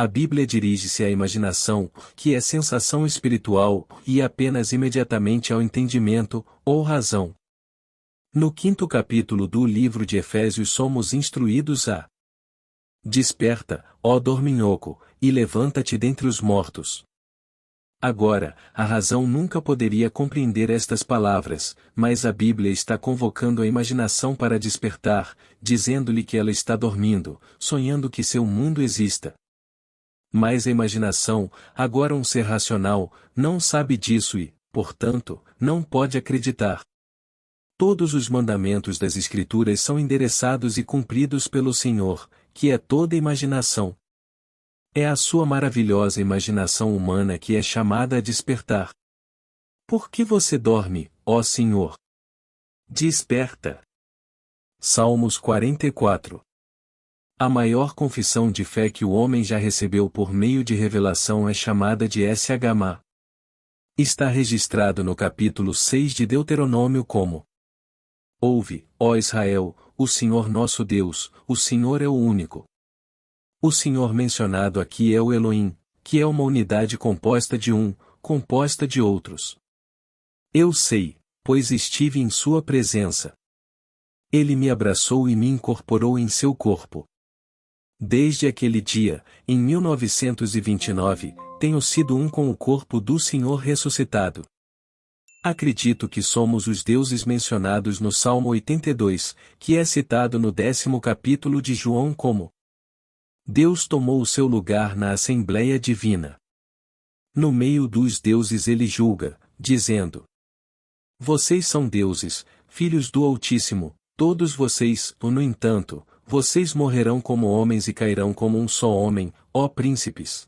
A Bíblia dirige-se à imaginação, que é sensação espiritual, e apenas imediatamente ao entendimento, ou razão. No 5º capítulo do livro de Efésios somos instruídos a: Desperta, ó dorminhoco, e levanta-te dentre os mortos. Agora, a razão nunca poderia compreender estas palavras, mas a Bíblia está convocando a imaginação para despertar, dizendo-lhe que ela está dormindo, sonhando que seu mundo exista. Mas a imaginação, agora um ser racional, não sabe disso e, portanto, não pode acreditar. Todos os mandamentos das Escrituras são endereçados e cumpridos pelo Senhor, que é toda imaginação. É a sua maravilhosa imaginação humana que é chamada a despertar. Por que você dorme, ó Senhor? Desperta. Salmos 44. A maior confissão de fé que o homem já recebeu por meio de revelação é chamada de SHMA. Está registrado no capítulo 6 de Deuteronômio como: Ouve, ó Israel, o Senhor nosso Deus, o Senhor é o único. O Senhor mencionado aqui é o Elohim, que é uma unidade composta de um, composta de outros. Eu sei, pois estive em sua presença. Ele me abraçou e me incorporou em seu corpo. Desde aquele dia, em 1929, tenho sido um com o corpo do Senhor ressuscitado. Acredito que somos os deuses mencionados no Salmo 82, que é citado no 10º capítulo de João como: Deus tomou o seu lugar na Assembleia Divina. No meio dos deuses ele julga, dizendo: Vocês são deuses, filhos do Altíssimo, todos vocês, no entanto, vocês morrerão como homens e cairão como um só homem, ó príncipes.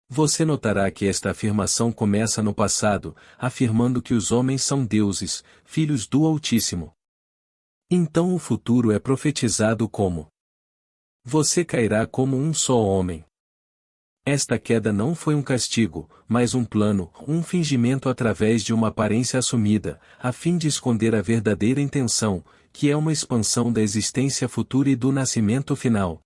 Você notará que esta afirmação começa no passado, afirmando que os homens são deuses, filhos do Altíssimo. Então o futuro é profetizado como: Você cairá como um só homem. Esta queda não foi um castigo, mas um plano, um fingimento através de uma aparência assumida, a fim de esconder a verdadeira intenção, que é uma expansão da existência futura e do nascimento final.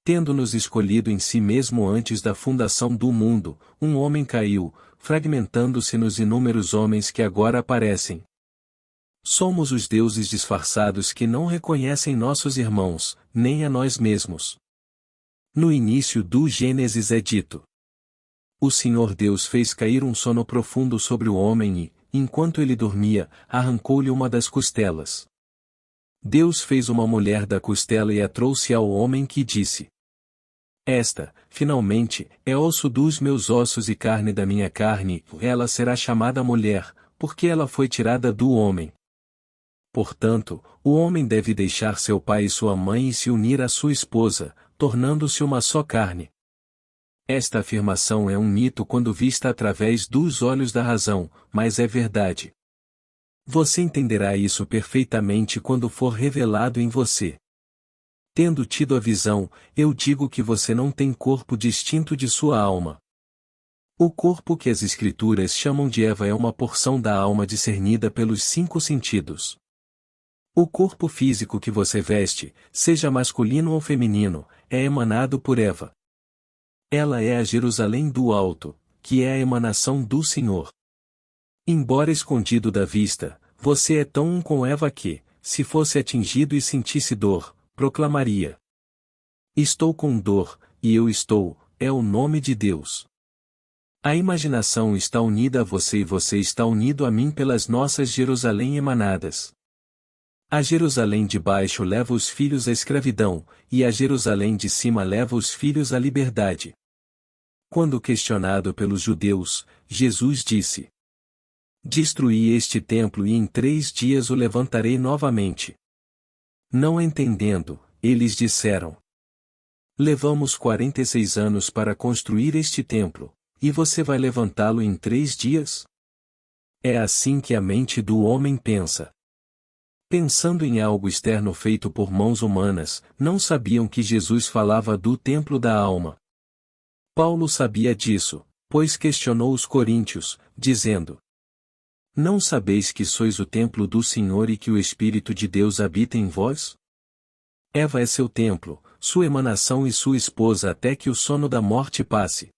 Tendo-nos escolhido em si mesmo antes da fundação do mundo, um homem caiu, fragmentando-se nos inúmeros homens que agora aparecem. Somos os deuses disfarçados que não reconhecem nossos irmãos, nem a nós mesmos. No início do Gênesis é dito: O Senhor Deus fez cair um sono profundo sobre o homem e, enquanto ele dormia, arrancou-lhe uma das costelas. Deus fez uma mulher da costela e a trouxe ao homem que disse: Esta, finalmente, é osso dos meus ossos e carne da minha carne, ela será chamada mulher, porque ela foi tirada do homem. Portanto, o homem deve deixar seu pai e sua mãe e se unir à sua esposa, tornando-se uma só carne. Esta afirmação é um mito quando vista através dos olhos da razão, mas é verdade. Você entenderá isso perfeitamente quando for revelado em você. Tendo tido a visão, eu digo que você não tem corpo distinto de sua alma. O corpo que as Escrituras chamam de Eva é uma porção da alma discernida pelos 5 sentidos. O corpo físico que você veste, seja masculino ou feminino, é emanado por Eva. Ela é a Jerusalém do alto, que é a emanação do Senhor. Embora escondido da vista, você é tão um com Eva que, se fosse atingido e sentisse dor, proclamaria: Estou com dor, e eu estou, é o nome de Deus. A imaginação está unida a você e você está unido a mim pelas nossas Jerusalém emanadas. A Jerusalém de baixo leva os filhos à escravidão, e a Jerusalém de cima leva os filhos à liberdade. Quando questionado pelos judeus, Jesus disse: Destruí este templo e em 3 dias o levantarei novamente. Não entendendo, eles disseram: Levamos 46 anos para construir este templo, e você vai levantá-lo em 3 dias? É assim que a mente do homem pensa. Pensando em algo externo feito por mãos humanas, não sabiam que Jesus falava do templo da alma. Paulo sabia disso, pois questionou os coríntios, dizendo: Não sabeis que sois o templo do Senhor e que o Espírito de Deus habita em vós? Eva é seu templo, sua emanação e sua esposa até que o sono da morte passe.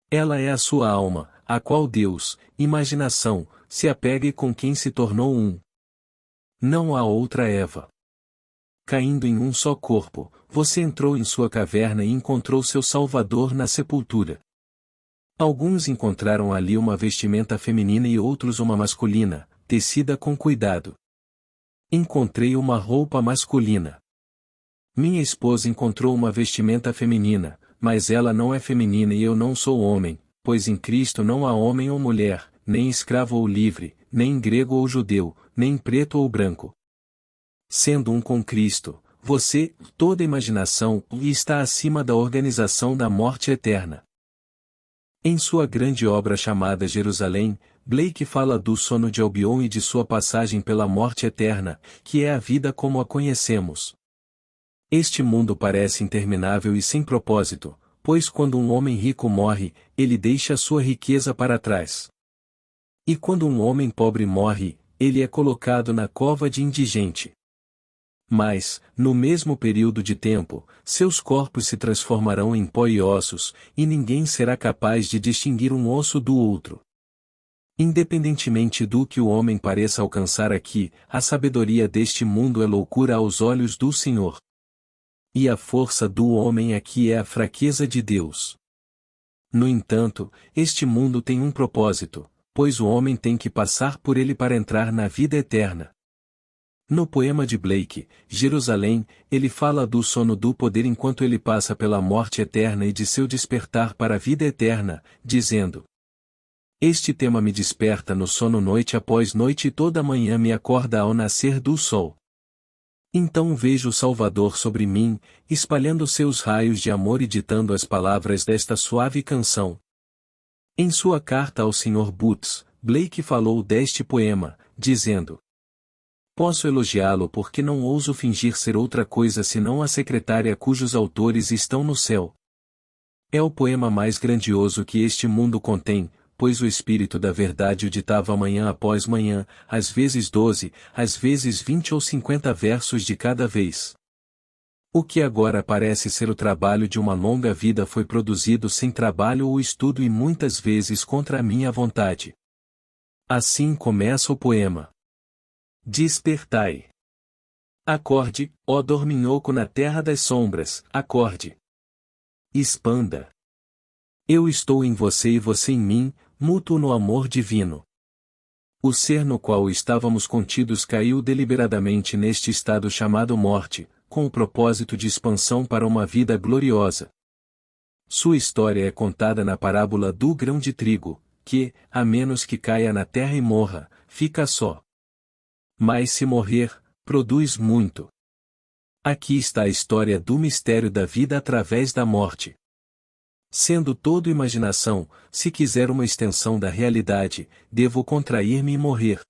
Ela é a sua alma, a qual Deus, imaginação, se apega e com quem se tornou um. Não há outra Eva. Caindo em um só corpo, você entrou em sua caverna e encontrou seu Salvador na sepultura. Alguns encontraram ali uma vestimenta feminina e outros uma masculina, tecida com cuidado. Encontrei uma roupa masculina. Minha esposa encontrou uma vestimenta feminina, mas ela não é feminina e eu não sou homem, pois em Cristo não há homem ou mulher, nem escravo ou livre, nem grego ou judeu, nem preto ou branco. Sendo um com Cristo, você, toda imaginação, está acima da organização da morte eterna. Em sua grande obra chamada Jerusalém, Blake fala do sono de Albion e de sua passagem pela morte eterna, que é a vida como a conhecemos. Este mundo parece interminável e sem propósito, pois quando um homem rico morre, ele deixa sua riqueza para trás. E quando um homem pobre morre, ele é colocado na cova de indigente. Mas, no mesmo período de tempo, seus corpos se transformarão em pó e ossos, e ninguém será capaz de distinguir um osso do outro. Independentemente do que o homem pareça alcançar aqui, a sabedoria deste mundo é loucura aos olhos do Senhor. E a força do homem aqui é a fraqueza de Deus. No entanto, este mundo tem um propósito, pois o homem tem que passar por ele para entrar na vida eterna. No poema de Blake, Jerusalém, ele fala do sono do poder enquanto ele passa pela morte eterna e de seu despertar para a vida eterna, dizendo: Este tema me desperta no sono noite após noite e toda manhã me acorda ao nascer do sol. Então vejo o Salvador sobre mim, espalhando seus raios de amor e ditando as palavras desta suave canção. Em sua carta ao Sr. Boots, Blake falou deste poema, dizendo: Posso elogiá-lo porque não ouso fingir ser outra coisa senão a secretária cujos autores estão no céu. É o poema mais grandioso que este mundo contém, pois o Espírito da Verdade o ditava manhã após manhã, às vezes 12, às vezes 20 ou 50 versos de cada vez. O que agora parece ser o trabalho de uma longa vida foi produzido sem trabalho ou estudo e muitas vezes contra a minha vontade. Assim começa o poema. Despertai. Acorde, ó dorminhoco na terra das sombras, acorde. Expanda. Eu estou em você e você em mim, mútuo no amor divino. O ser no qual estávamos contidos caiu deliberadamente neste estado chamado morte, com o propósito de expansão para uma vida gloriosa. Sua história é contada na parábola do grão de trigo, que, a menos que caia na terra e morra, fica só. Mas se morrer, produz muito. Aqui está a história do mistério da vida através da morte. Sendo todo imaginação, se quiser uma extensão da realidade, devo contrair-me e morrer.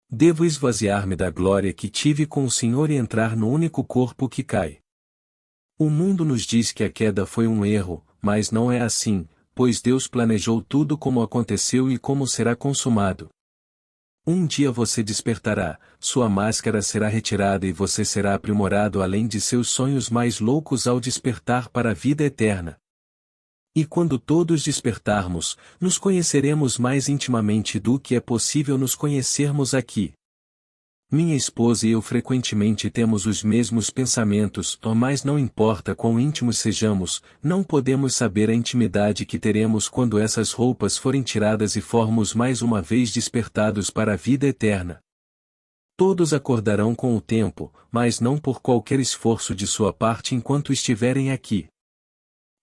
Devo esvaziar-me da glória que tive com o Senhor e entrar no único corpo que cai. O mundo nos diz que a queda foi um erro, mas não é assim, pois Deus planejou tudo como aconteceu e como será consumado. Um dia você despertará, sua máscara será retirada e você será aprimorado além de seus sonhos mais loucos ao despertar para a vida eterna. E quando todos despertarmos, nos conheceremos mais intimamente do que é possível nos conhecermos aqui. Minha esposa e eu frequentemente temos os mesmos pensamentos, mas não importa quão íntimos sejamos, não podemos saber a intimidade que teremos quando essas roupas forem tiradas e formos mais uma vez despertados para a vida eterna. Todos acordarão com o tempo, mas não por qualquer esforço de sua parte enquanto estiverem aqui.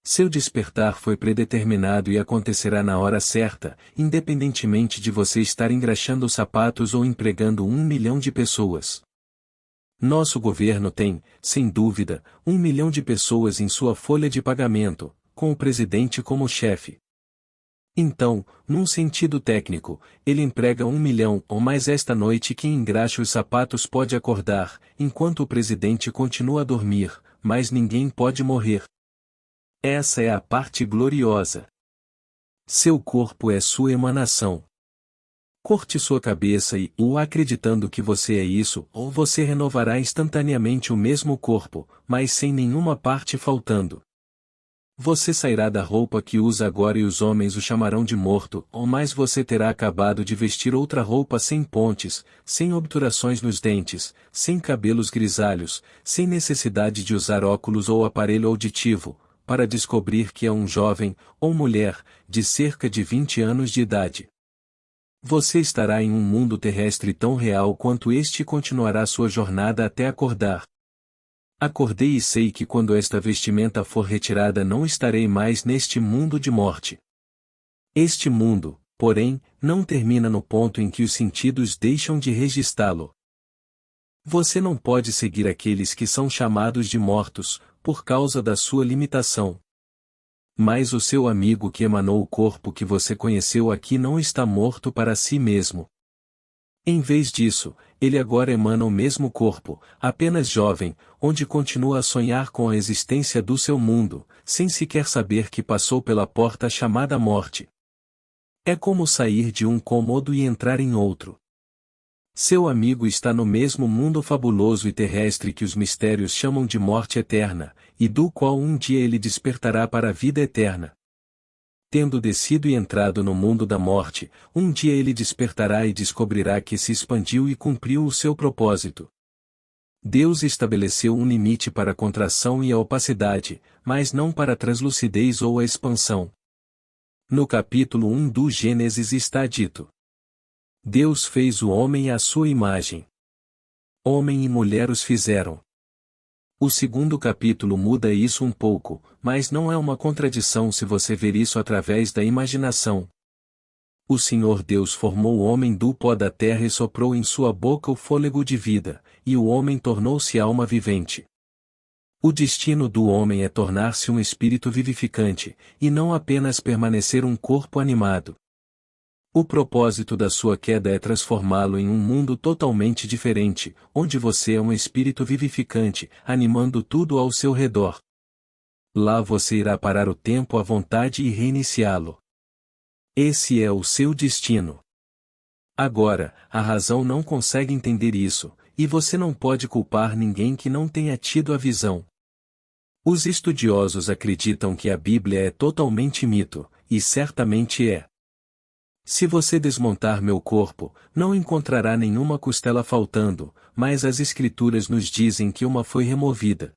Seu despertar foi predeterminado e acontecerá na hora certa, independentemente de você estar engraxando sapatos ou empregando 1 milhão de pessoas. Nosso governo tem, sem dúvida, 1 milhão de pessoas em sua folha de pagamento, com o presidente como chefe. Então, num sentido técnico, ele emprega 1 milhão ou mais esta noite quem engraxa os sapatos pode acordar, enquanto o presidente continua a dormir, mas ninguém pode morrer. Essa é a parte gloriosa. Seu corpo é sua emanação. Corte sua cabeça e, ou acreditando que você é isso, ou você renovará instantaneamente o mesmo corpo, mas sem nenhuma parte faltando. Você sairá da roupa que usa agora e os homens o chamarão de morto, ou mais você terá acabado de vestir outra roupa sem pontes, sem obturações nos dentes, sem cabelos grisalhos, sem necessidade de usar óculos ou aparelho auditivo, para descobrir que é um jovem, ou mulher, de cerca de 20 anos de idade. Você estará em um mundo terrestre tão real quanto este e continuará sua jornada até acordar. Acordei e sei que quando esta vestimenta for retirada não estarei mais neste mundo de morte. Este mundo, porém, não termina no ponto em que os sentidos deixam de registrá-lo. Você não pode seguir aqueles que são chamados de mortos, por causa da sua limitação. Mas o seu amigo que emanou o corpo que você conheceu aqui não está morto para si mesmo. Em vez disso, ele agora emana o mesmo corpo, apenas jovem, onde continua a sonhar com a existência do seu mundo, sem sequer saber que passou pela porta chamada morte. É como sair de um cômodo e entrar em outro. Seu amigo está no mesmo mundo fabuloso e terrestre que os mistérios chamam de morte eterna, e do qual um dia ele despertará para a vida eterna. Tendo descido e entrado no mundo da morte, um dia ele despertará e descobrirá que se expandiu e cumpriu o seu propósito. Deus estabeleceu um limite para a contração e a opacidade, mas não para a translucidez ou a expansão. No capítulo 1 do Gênesis está dito: Deus fez o homem à sua imagem. Homem e mulher os fizeram. O segundo capítulo muda isso um pouco, mas não é uma contradição se você ver isso através da imaginação. O Senhor Deus formou o homem do pó da terra e soprou em sua boca o fôlego de vida, e o homem tornou-se alma vivente. O destino do homem é tornar-se um espírito vivificante, e não apenas permanecer um corpo animado. O propósito da sua queda é transformá-lo em um mundo totalmente diferente, onde você é um espírito vivificante, animando tudo ao seu redor. Lá você irá parar o tempo à vontade e reiniciá-lo. Esse é o seu destino. Agora, a razão não consegue entender isso, e você não pode culpar ninguém que não tenha tido a visão. Os estudiosos acreditam que a Bíblia é totalmente mito, e certamente é. Se você desmontar meu corpo, não encontrará nenhuma costela faltando, mas as Escrituras nos dizem que uma foi removida.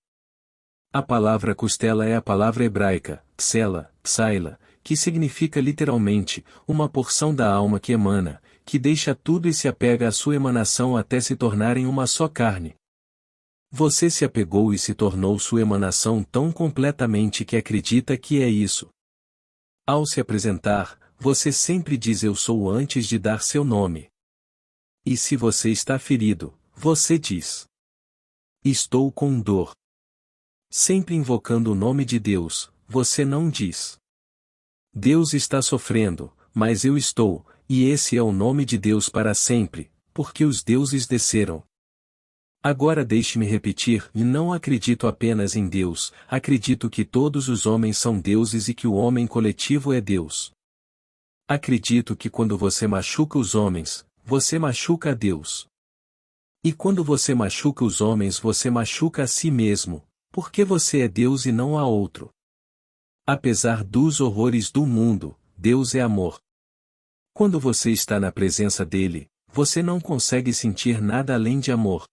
A palavra costela é a palavra hebraica, tsela, tsaila, que significa literalmente, uma porção da alma que emana, que deixa tudo e se apega à sua emanação até se tornarem uma só carne. Você se apegou e se tornou sua emanação tão completamente que acredita que é isso. Ao se apresentar, você sempre diz eu sou antes de dar seu nome. E se você está ferido, você diz: estou com dor. Sempre invocando o nome de Deus, você não diz: Deus está sofrendo, mas eu estou, e esse é o nome de Deus para sempre, porque os deuses desceram. Agora deixe-me repetir, e não acredito apenas em Deus, acredito que todos os homens são deuses e que o homem coletivo é Deus. Acredito que quando você machuca os homens, você machuca a Deus. E quando você machuca os homens você machuca a si mesmo, porque você é Deus e não há outro. Apesar dos horrores do mundo, Deus é amor. Quando você está na presença dele, você não consegue sentir nada além de amor.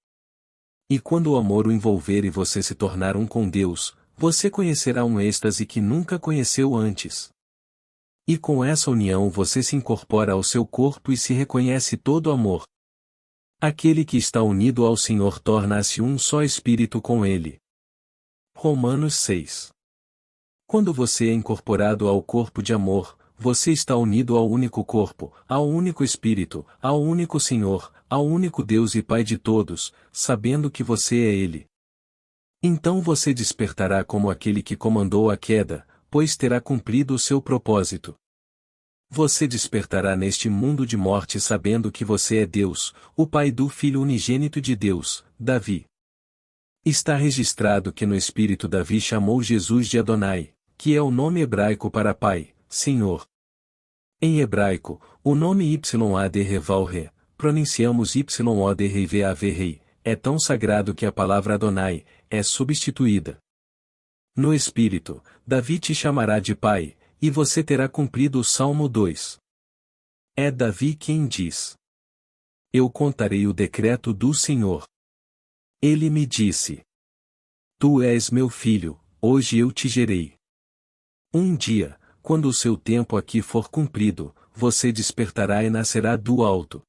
E quando o amor o envolver e você se tornar um com Deus, você conhecerá um êxtase que nunca conheceu antes. E com essa união você se incorpora ao seu corpo e se reconhece todo amor. Aquele que está unido ao Senhor torna-se um só espírito com ele. Romanos 6. Quando você é incorporado ao corpo de amor, você está unido ao único corpo, ao único Espírito, ao único Senhor, ao único Deus e Pai de todos, sabendo que você é Ele. Então você despertará como aquele que comandou a queda, pois terá cumprido o seu propósito. Você despertará neste mundo de morte sabendo que você é Deus, o Pai do Filho unigênito de Deus, Davi. Está registrado que no Espírito Davi chamou Jesus de Adonai, que é o nome hebraico para Pai, Senhor. Em hebraico, o nome Yad-Revalre, pronunciamos Yod-Rei, é tão sagrado que a palavra Adonai é substituída. No espírito, Davi te chamará de pai, e você terá cumprido o Salmo 2. É Davi quem diz: Eu contarei o decreto do Senhor. Ele me disse: Tu és meu filho, hoje eu te gerei. Um dia, quando o seu tempo aqui for cumprido, você despertará e nascerá do alto.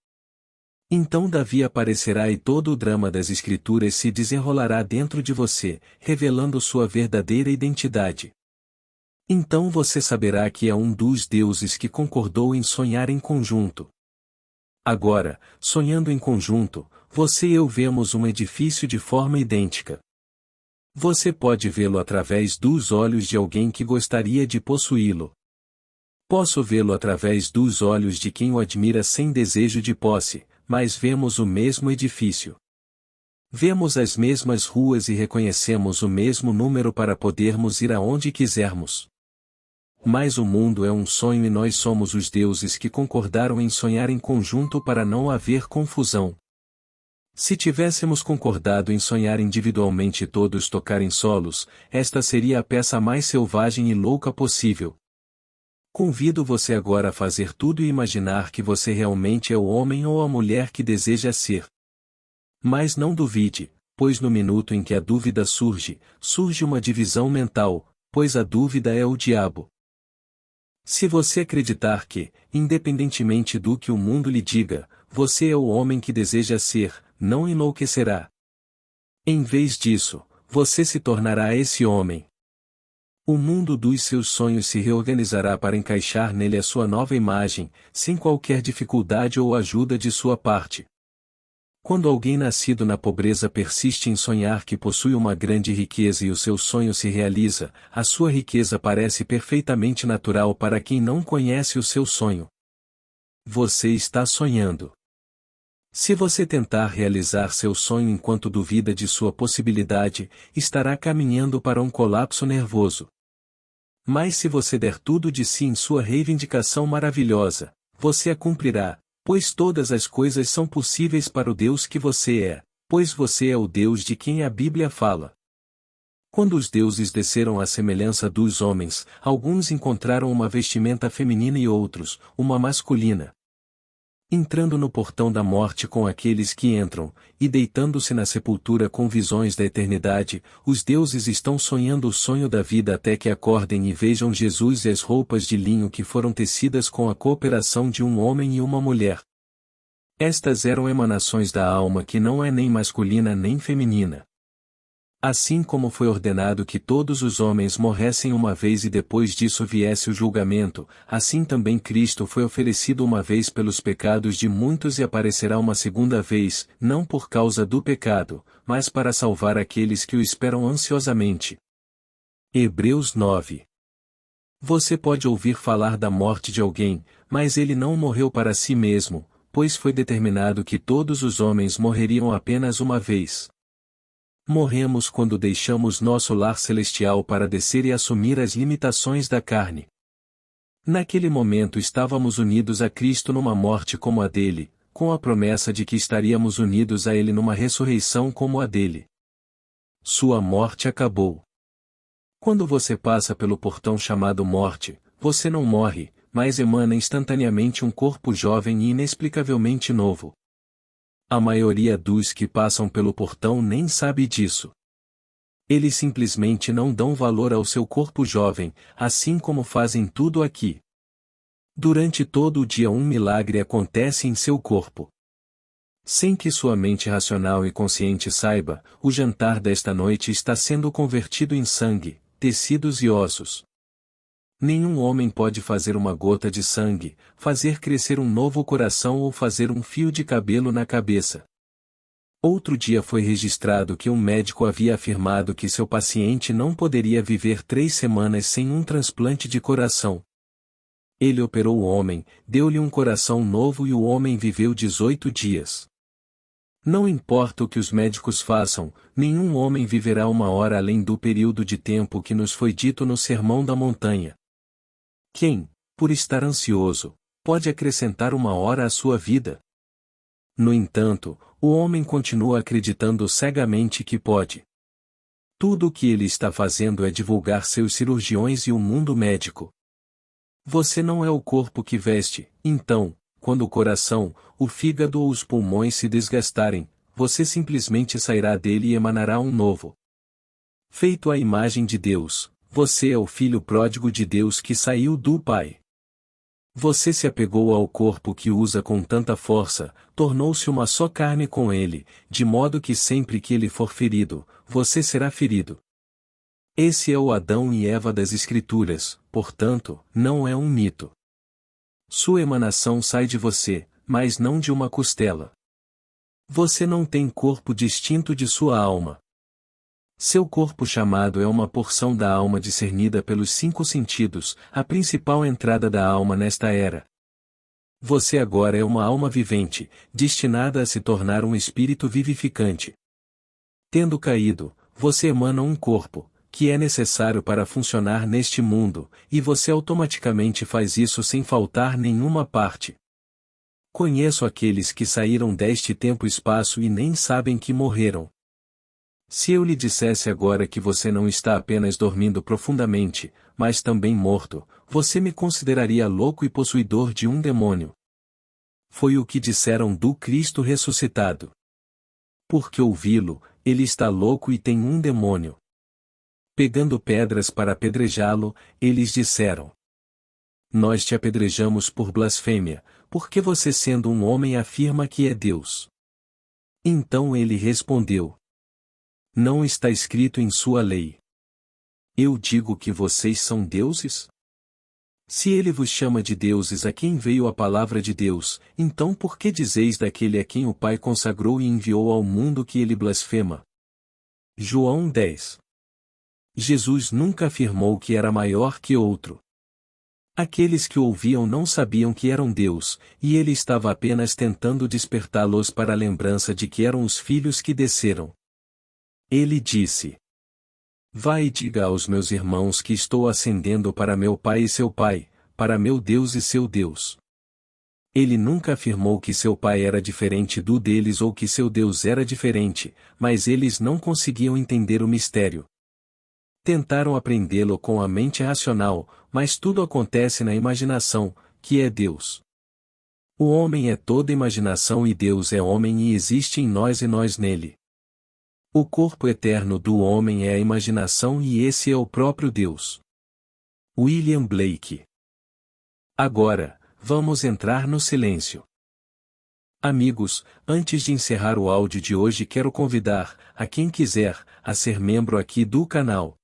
Então Davi aparecerá e todo o drama das Escrituras se desenrolará dentro de você, revelando sua verdadeira identidade. Então você saberá que é um dos deuses que concordou em sonhar em conjunto. Agora, sonhando em conjunto, você e eu vemos um edifício de forma idêntica. Você pode vê-lo através dos olhos de alguém que gostaria de possuí-lo. Posso vê-lo através dos olhos de quem o admira sem desejo de posse, mas vemos o mesmo edifício. Vemos as mesmas ruas e reconhecemos o mesmo número para podermos ir aonde quisermos. Mas o mundo é um sonho e nós somos os deuses que concordaram em sonhar em conjunto para não haver confusão. Se tivéssemos concordado em sonhar individualmente e todos tocarem solos, esta seria a peça mais selvagem e louca possível. Convido você agora a fazer tudo e imaginar que você realmente é o homem ou a mulher que deseja ser. Mas não duvide, pois no minuto em que a dúvida surge uma divisão mental, pois a dúvida é o diabo. Se você acreditar que, independentemente do que o mundo lhe diga, você é o homem que deseja ser, não enlouquecerá. Em vez disso, você se tornará esse homem. O mundo dos seus sonhos se reorganizará para encaixar nele a sua nova imagem, sem qualquer dificuldade ou ajuda de sua parte. Quando alguém nascido na pobreza persiste em sonhar que possui uma grande riqueza e o seu sonho se realiza, a sua riqueza parece perfeitamente natural para quem não conhece o seu sonho. Você está sonhando. Se você tentar realizar seu sonho enquanto duvida de sua possibilidade, estará caminhando para um colapso nervoso. Mas se você der tudo de si em sua reivindicação maravilhosa, você a cumprirá, pois todas as coisas são possíveis para o Deus que você é, pois você é o Deus de quem a Bíblia fala. Quando os deuses desceram à semelhança dos homens, alguns encontraram uma vestimenta feminina e outros, uma masculina. Entrando no portão da morte com aqueles que entram, e deitando-se na sepultura com visões da eternidade, os deuses estão sonhando o sonho da vida até que acordem e vejam Jesus e as roupas de linho que foram tecidas com a cooperação de um homem e uma mulher. Estas eram emanações da alma que não é nem masculina nem feminina. Assim como foi ordenado que todos os homens morressem uma vez e depois disso viesse o julgamento, assim também Cristo foi oferecido uma vez pelos pecados de muitos e aparecerá uma segunda vez, não por causa do pecado, mas para salvar aqueles que o esperam ansiosamente. Hebreus 9. Você pode ouvir falar da morte de alguém, mas ele não morreu para si mesmo, pois foi determinado que todos os homens morreriam apenas uma vez. Morremos quando deixamos nosso lar celestial para descer e assumir as limitações da carne. Naquele momento estávamos unidos a Cristo numa morte como a dele, com a promessa de que estaríamos unidos a ele numa ressurreição como a dele. Sua morte acabou. Quando você passa pelo portão chamado morte, você não morre, mas emana instantaneamente um corpo jovem e inexplicavelmente novo. A maioria dos que passam pelo portão nem sabe disso. Eles simplesmente não dão valor ao seu corpo jovem, assim como fazem tudo aqui. Durante todo o dia um milagre acontece em seu corpo. Sem que sua mente racional e consciente saiba, o jantar desta noite está sendo convertido em sangue, tecidos e ossos. Nenhum homem pode fazer uma gota de sangue, fazer crescer um novo coração ou fazer um fio de cabelo na cabeça. Outro dia foi registrado que um médico havia afirmado que seu paciente não poderia viver 3 semanas sem um transplante de coração. Ele operou o homem, deu-lhe um coração novo e o homem viveu 18 dias. Não importa o que os médicos façam, nenhum homem viverá 1 hora além do período de tempo que nos foi dito no Sermão da Montanha. Quem, por estar ansioso, pode acrescentar 1 hora à sua vida. No entanto, o homem continua acreditando cegamente que pode. Tudo o que ele está fazendo é divulgar seus cirurgiões e o mundo médico. Você não é o corpo que veste, então, quando o coração, o fígado ou os pulmões se desgastarem, você simplesmente sairá dele e emanará um novo. Feito à imagem de Deus, você é o filho pródigo de Deus que saiu do Pai. Você se apegou ao corpo que usa com tanta força, tornou-se uma só carne com ele, de modo que sempre que ele for ferido, você será ferido. Esse é o Adão e Eva das Escrituras, portanto, não é um mito. Sua emanação sai de você, mas não de uma costela. Você não tem corpo distinto de sua alma. Seu corpo chamado é uma porção da alma discernida pelos 5 sentidos, a principal entrada da alma nesta era. Você agora é uma alma vivente, destinada a se tornar um espírito vivificante. Tendo caído, você emana um corpo, que é necessário para funcionar neste mundo, e você automaticamente faz isso sem faltar nenhuma parte. Conheço aqueles que saíram deste tempo-espaço e nem sabem que morreram. Se eu lhe dissesse agora que você não está apenas dormindo profundamente, mas também morto, você me consideraria louco e possuidor de um demônio. Foi o que disseram do Cristo ressuscitado. Porque ouvi-lo, ele está louco e tem um demônio. Pegando pedras para apedrejá-lo, eles disseram: Nós te apedrejamos por blasfêmia, porque você sendo um homem afirma que é Deus. Então ele respondeu: Não está escrito em sua lei. Eu digo que vocês são deuses? Se ele vos chama de deuses a quem veio a palavra de Deus, então por que dizeis daquele a quem o Pai consagrou e enviou ao mundo que ele blasfema? João 10. Jesus nunca afirmou que era maior que outro. Aqueles que o ouviam não sabiam que eram Deus, e ele estava apenas tentando despertá-los para a lembrança de que eram os filhos que desceram. Ele disse: Vai e diga aos meus irmãos que estou ascendendo para meu Pai e seu Pai, para meu Deus e seu Deus. Ele nunca afirmou que seu Pai era diferente do deles ou que seu Deus era diferente, mas eles não conseguiam entender o mistério. Tentaram aprendê-lo com a mente racional, mas tudo acontece na imaginação, que é Deus. O homem é toda imaginação e Deus é homem e existe em nós e nós nele. O corpo eterno do homem é a imaginação e esse é o próprio Deus. William Blake. Agora, vamos entrar no silêncio. Amigos, antes de encerrar o áudio de hoje quero convidar, a quem quiser, a ser membro aqui do canal.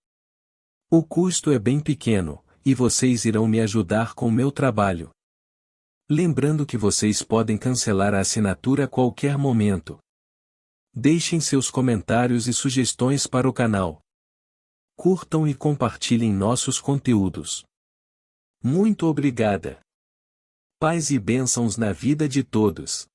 O custo é bem pequeno, e vocês irão me ajudar com o meu trabalho. Lembrando que vocês podem cancelar a assinatura a qualquer momento. Deixem seus comentários e sugestões para o canal. Curtam e compartilhem nossos conteúdos. Muito obrigada. Paz e bênçãos na vida de todos.